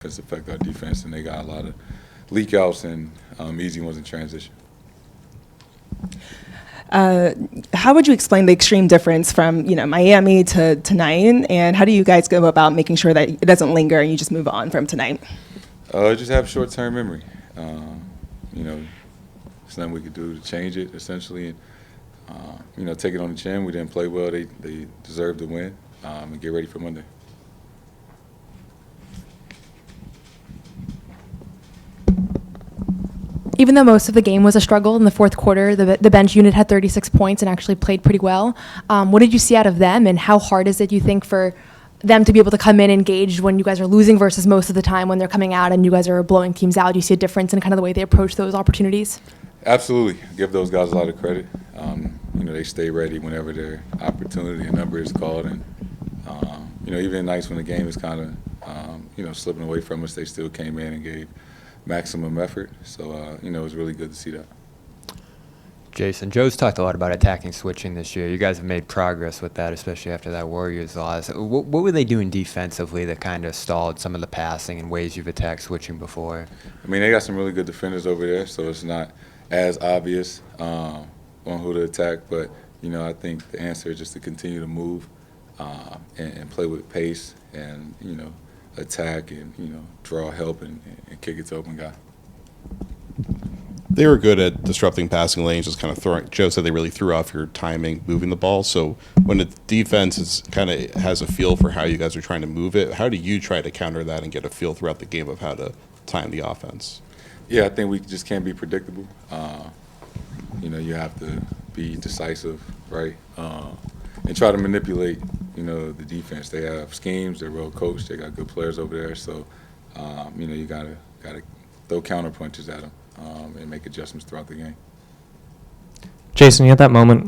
It's affect our defense, and they got a lot of leak outs and easy ones in transition. How would you explain the extreme difference from Miami to tonight, and how do you guys go about making sure that it doesn't linger and you just move on from tonight? Just have short-term memory. There's nothing we could do to change it, essentially. And, take it on the chin. We didn't play well. They deserved to win, and get ready for Monday. Even though most of the game was a struggle in the fourth quarter, the bench unit had 36 points and actually played pretty well. What did you see out of them, and how hard is it, you think, for them to be able to come in engaged when you guys are losing versus most of the time when they're coming out and you guys are blowing teams out? Do you see a difference in kind of the way they approach those opportunities? Absolutely. Give those guys a lot of credit. They stay ready whenever their opportunity and number is called. And, even nights when the game is kind of, slipping away from us, they still came in and gave maximum effort. So, it was really good to see that. Jayson, Joe's talked a lot about attacking switching this year. You guys have made progress with that, especially after that Warriors loss. What were they doing defensively that kind of stalled some of the passing and ways you've attacked switching before? They got some really good defenders over there, so it's not as obvious on who to attack. But, I think the answer is just to continue to move and play with pace and, attack and, draw help and kick it to open guy. They were good at disrupting passing lanes, just kind of throwing. Joe said they really threw off your timing moving the ball. So when the defense has a feel for how you guys are trying to move it, how do you try to counter that and get a feel throughout the game of how to time the offense? Yeah, I think we just can't be predictable. You have to be decisive, right, and try to manipulate, the defense. They have schemes. They're well coached. They got good players over there. So, you gotta throw counter punches at them. And make adjustments throughout the game. Jayson, you had that moment,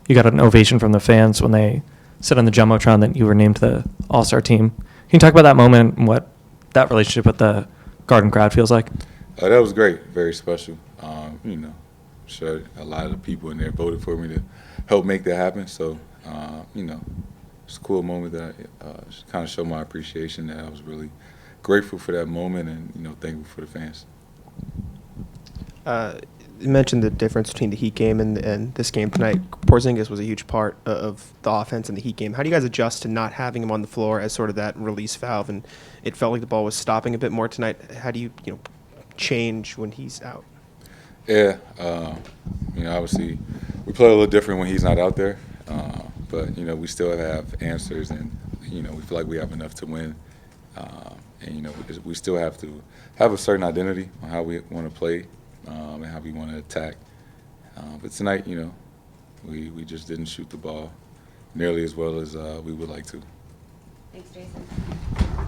you got an ovation from the fans when they said on the Jumbotron that you were named to the All-Star team. Can you talk about that moment and what that relationship with the Garden crowd feels like? That was great, very special. I'm sure a lot of the people in there voted for me to help make that happen. So, it's a cool moment that kind of showed my appreciation, that I was really grateful for that moment and, thankful for the fans. You mentioned the difference between the Heat game and this game tonight. Porzingis was a huge part of the offense in the Heat game. How do you guys adjust to not having him on the floor as sort of that release valve? And it felt like the ball was stopping a bit more tonight. How do you change when he's out? Yeah, obviously we play a little different when he's not out there. But, we still have answers and, we feel like we have enough to win. And, we still have to have a certain identity on how we want to play. And how we want to attack. But tonight, we just didn't shoot the ball nearly as well as we would like to. Thanks, Jayson.